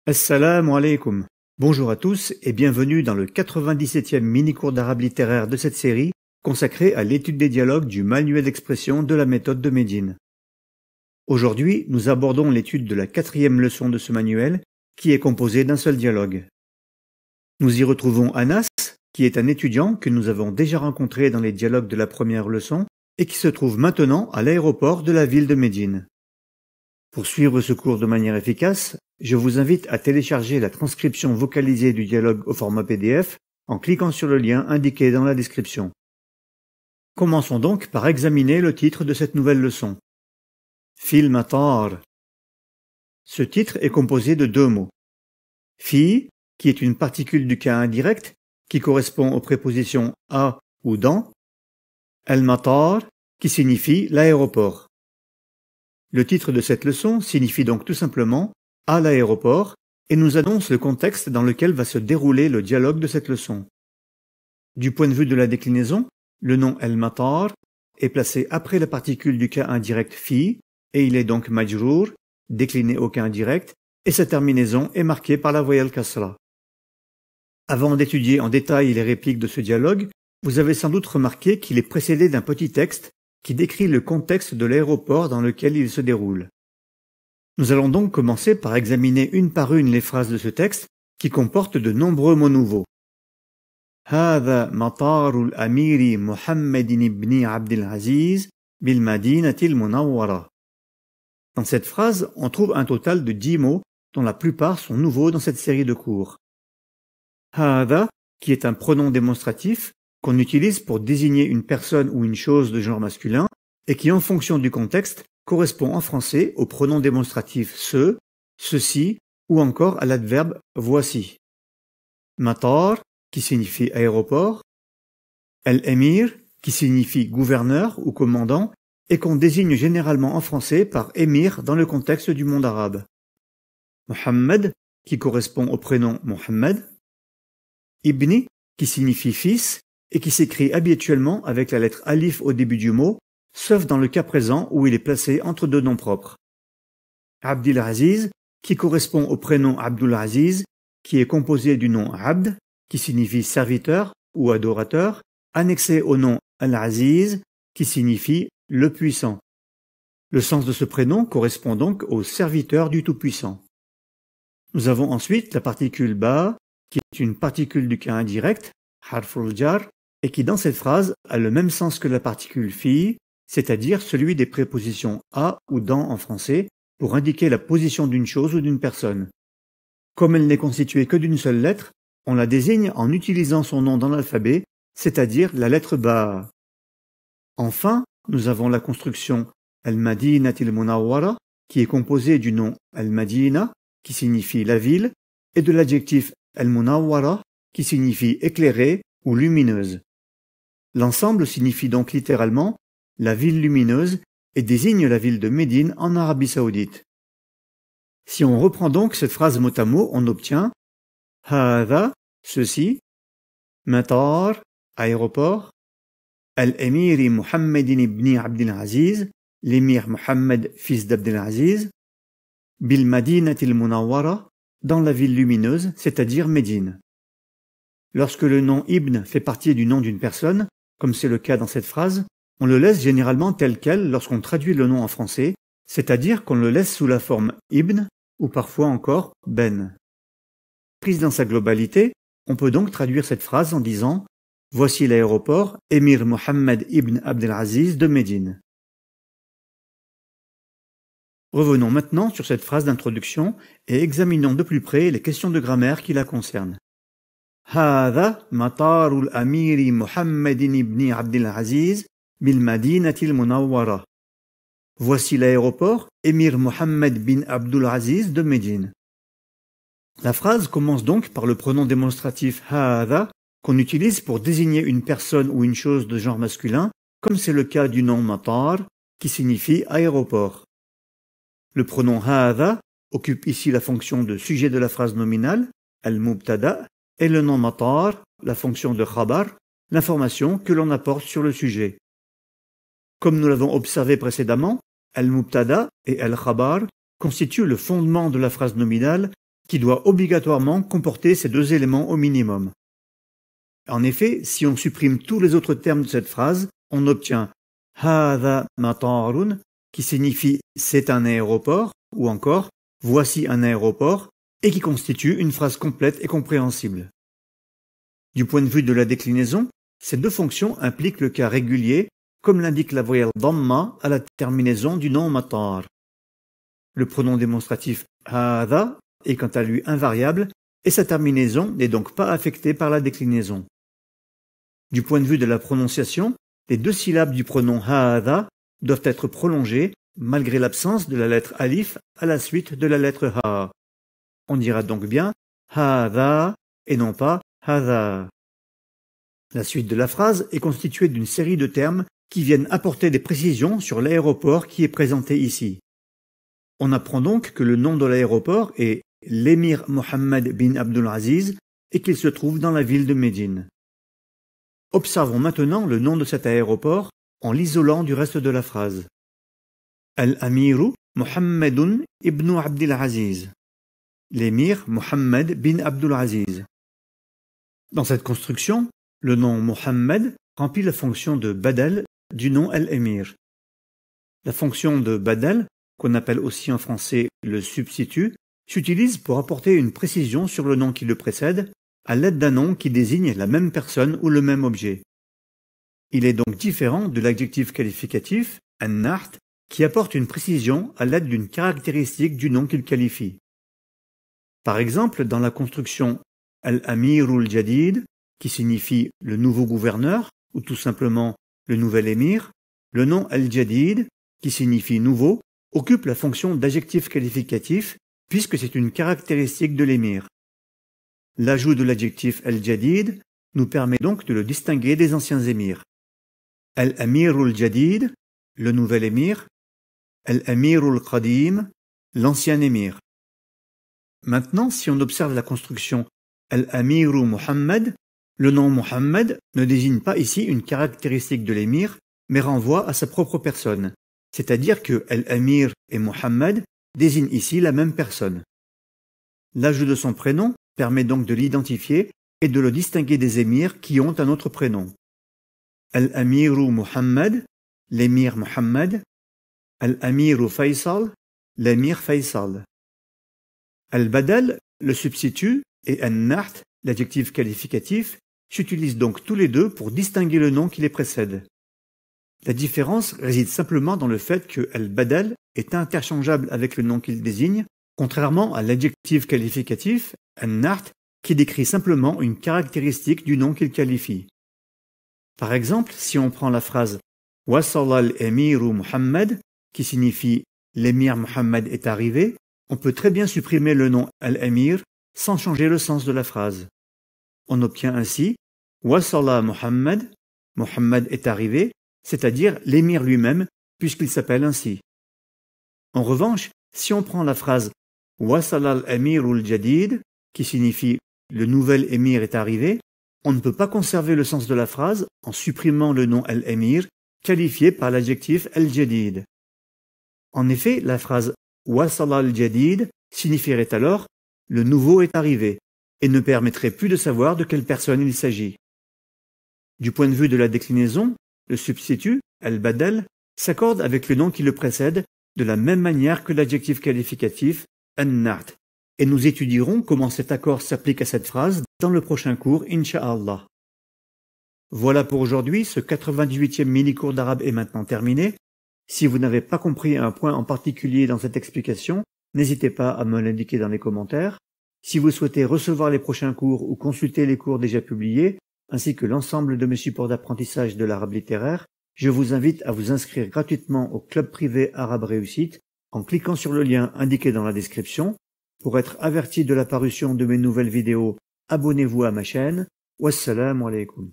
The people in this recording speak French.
Assalamu alaikum. Bonjour à tous et bienvenue dans le 97e mini-cours d'arabe littéraire de cette série consacrée à l'étude des dialogues du manuel d'expression de la méthode de Médine. Aujourd'hui, nous abordons l'étude de la 4e leçon de ce manuel qui est composée d'un seul dialogue. Nous y retrouvons Anas, qui est un étudiant que nous avons déjà rencontré dans les dialogues de la première leçon et qui se trouve maintenant à l'aéroport de la ville de Médine. Pour suivre ce cours de manière efficace, je vous invite à télécharger la transcription vocalisée du dialogue au format PDF en cliquant sur le lien indiqué dans la description. Commençons donc par examiner le titre de cette nouvelle leçon. Fil matar. Ce titre est composé de deux mots. Fi, qui est une particule du cas indirect, qui correspond aux prépositions à ou dans. El matar, qui signifie l'aéroport. Le titre de cette leçon signifie donc tout simplement « à l'aéroport » et nous annonce le contexte dans lequel va se dérouler le dialogue de cette leçon. Du point de vue de la déclinaison, le nom El-Matar est placé après la particule du cas indirect fi et il est donc majrour, décliné au cas indirect, et sa terminaison est marquée par la voyelle kasra. Avant d'étudier en détail les répliques de ce dialogue, vous avez sans doute remarqué qu'il est précédé d'un petit texte qui décrit le contexte de l'aéroport dans lequel il se déroule. Nous allons donc commencer par examiner une par une les phrases de ce texte qui comportent de nombreux mots nouveaux. هذا مطار الأمير محمد بن عبد العزيز بالمدينة المنورة. Dans cette phrase, on trouve un total de 10 mots dont la plupart sont nouveaux dans cette série de cours. هذا, qui est un pronom démonstratif, qu'on utilise pour désigner une personne ou une chose de genre masculin et qui, en fonction du contexte, correspond en français au pronom démonstratif ce, ceci ou encore à l'adverbe voici. Matar, qui signifie aéroport. El-Emir, qui signifie gouverneur ou commandant et qu'on désigne généralement en français par émir dans le contexte du monde arabe. Mohammed, qui correspond au prénom Mohammed. Ibni, qui signifie fils et qui s'écrit habituellement avec la lettre alif au début du mot, sauf dans le cas présent où il est placé entre deux noms propres. Abdul Aziz, qui correspond au prénom Abdul Aziz, qui est composé du nom Abd, qui signifie serviteur ou adorateur, annexé au nom Al-Aziz, qui signifie le puissant. Le sens de ce prénom correspond donc au serviteur du Tout-Puissant. Nous avons ensuite la particule ba, qui est une particule du cas indirect, harful jar, et qui dans cette phrase a le même sens que la particule fi, c'est-à-dire celui des prépositions à ou dans en français, pour indiquer la position d'une chose ou d'une personne. Comme elle n'est constituée que d'une seule lettre, on la désigne en utilisant son nom dans l'alphabet, c'est-à-dire la lettre ba. Enfin, nous avons la construction al-Madinatil Munawwara, qui est composée du nom al-Madina, qui signifie la ville, et de l'adjectif al-Munawwara, qui signifie éclairée ou lumineuse. L'ensemble signifie donc littéralement la ville lumineuse et désigne la ville de Médine en Arabie Saoudite. Si on reprend donc cette phrase mot à mot, on obtient هذا, ceci, matar, aéroport, al-Emir Mohammed ibn Abdel Aziz, l'émir Mohammed, fils d'Abdel Aziz, bil Madinatil Munawwara, dans la ville lumineuse, c'est-à-dire Médine. Lorsque le nom Ibn fait partie du nom d'une personne, comme c'est le cas dans cette phrase, on le laisse généralement tel quel lorsqu'on traduit le nom en français, c'est-à-dire qu'on le laisse sous la forme Ibn ou parfois encore Ben. Prise dans sa globalité, on peut donc traduire cette phrase en disant « Voici l'aéroport Émir Mohammed ibn Abdel Aziz de Médine ». Revenons maintenant sur cette phrase d'introduction et examinons de plus près les questions de grammaire qui la concernent. هذا مطار الأمير محمد بن عبد العزيز بالمدينة المنورة. Voici l'aéroport Émir Mohammed bin Abdul Aziz de Médine. La phrase commence donc par le pronom démonstratif هذا qu'on utilise pour désigner une personne ou une chose de genre masculin, comme c'est le cas du nom matar, qui signifie aéroport. Le pronom هذا occupe ici la fonction de sujet de la phrase nominale, al-mubtada, et le nom matar, la fonction de khabar, l'information que l'on apporte sur le sujet. Comme nous l'avons observé précédemment, al-mubtada et al-khabar constituent le fondement de la phrase nominale qui doit obligatoirement comporter ces deux éléments au minimum. En effet, si on supprime tous les autres termes de cette phrase, on obtient « Hādhā maṭārun » qui signifie « c'est un aéroport » ou encore « voici un aéroport » et qui constitue une phrase complète et compréhensible. Du point de vue de la déclinaison, ces deux fonctions impliquent le cas régulier, comme l'indique la voyelle dhamma à la terminaison du nom matar. Le pronom démonstratif hādhā est quant à lui invariable et sa terminaison n'est donc pas affectée par la déclinaison. Du point de vue de la prononciation, les deux syllabes du pronom hādhā doivent être prolongées malgré l'absence de la lettre alif à la suite de la lettre ha. On dira donc bien hādhā et non pas hādhā. La suite de la phrase est constituée d'une série de termes qui viennent apporter des précisions sur l'aéroport qui est présenté ici. On apprend donc que le nom de l'aéroport est l'émir Mohammed bin Abdul Aziz et qu'il se trouve dans la ville de Médine. Observons maintenant le nom de cet aéroport en l'isolant du reste de la phrase. Al-Amiru Mohammedun ibn Abdul Aziz. L'émir Mohammed bin Abdul Aziz. Dans cette construction, le nom Mohammed remplit la fonction de badal du nom Al-Émir. La fonction de badal, qu'on appelle aussi en français le substitut, s'utilise pour apporter une précision sur le nom qui le précède, à l'aide d'un nom qui désigne la même personne ou le même objet. Il est donc différent de l'adjectif qualificatif, an-naht, qui apporte une précision à l'aide d'une caractéristique du nom qu'il qualifie. Par exemple, dans la construction Al-Amirul Jadid, qui signifie le nouveau gouverneur, ou tout simplement le nouvel émir, le nom Al-Jadid, qui signifie nouveau, occupe la fonction d'adjectif qualificatif puisque c'est une caractéristique de l'émir. L'ajout de l'adjectif Al-Jadid nous permet donc de le distinguer des anciens émirs. Al-Amirul Jadid, le nouvel émir, Al-Amirul Qadim, l'ancien émir. Maintenant, si on observe la construction Al-Amiru Muhammad, le nom Muhammad ne désigne pas ici une caractéristique de l'émir, mais renvoie à sa propre personne, c'est-à-dire que Al-Amir et Muhammad désignent ici la même personne. L'ajout de son prénom permet donc de l'identifier et de le distinguer des émirs qui ont un autre prénom. Al-Amiru Muhammad, l'émir Muhammad, Al-Amiru Faisal, l'émir Faisal. Al-Badal, le substitut, et An-Naht, l'adjectif qualificatif, s'utilisent donc tous les deux pour distinguer le nom qui les précède. La différence réside simplement dans le fait que Al-Badal est interchangeable avec le nom qu'il désigne, contrairement à l'adjectif qualificatif, An-Naht, qui décrit simplement une caractéristique du nom qu'il qualifie. Par exemple, si on prend la phrase « Wasala al-Emiru Muhammad » qui signifie « l'émir Muhammad est arrivé », on peut très bien supprimer le nom al-Amir sans changer le sens de la phrase. On obtient ainsi « Wasala Muhammad » Muhammad est arrivé, c'est-à-dire l'émir lui-même, puisqu'il s'appelle ainsi. En revanche, si on prend la phrase « Wasala al-Amirul Jadid » qui signifie « le nouvel émir est arrivé », on ne peut pas conserver le sens de la phrase en supprimant le nom al-Amir qualifié par l'adjectif al-Jadid. En effet, la phrase « Wasala al-Jadid » signifierait alors « le nouveau est arrivé » et ne permettrait plus de savoir de quelle personne il s'agit. Du point de vue de la déclinaison, le substitut, al-Badal, s'accorde avec le nom qui le précède de la même manière que l'adjectif qualificatif, an-Naht, et nous étudierons comment cet accord s'applique à cette phrase dans le prochain cours, Inch'Allah. Voilà pour aujourd'hui, ce 98e mini-cours d'arabe est maintenant terminé. Si vous n'avez pas compris un point en particulier dans cette explication, n'hésitez pas à me l'indiquer dans les commentaires. Si vous souhaitez recevoir les prochains cours ou consulter les cours déjà publiés, ainsi que l'ensemble de mes supports d'apprentissage de l'arabe littéraire, je vous invite à vous inscrire gratuitement au club privé Arabe Réussite en cliquant sur le lien indiqué dans la description. Pour être averti de la parution de mes nouvelles vidéos, abonnez-vous à ma chaîne. Wassalamu alaikum.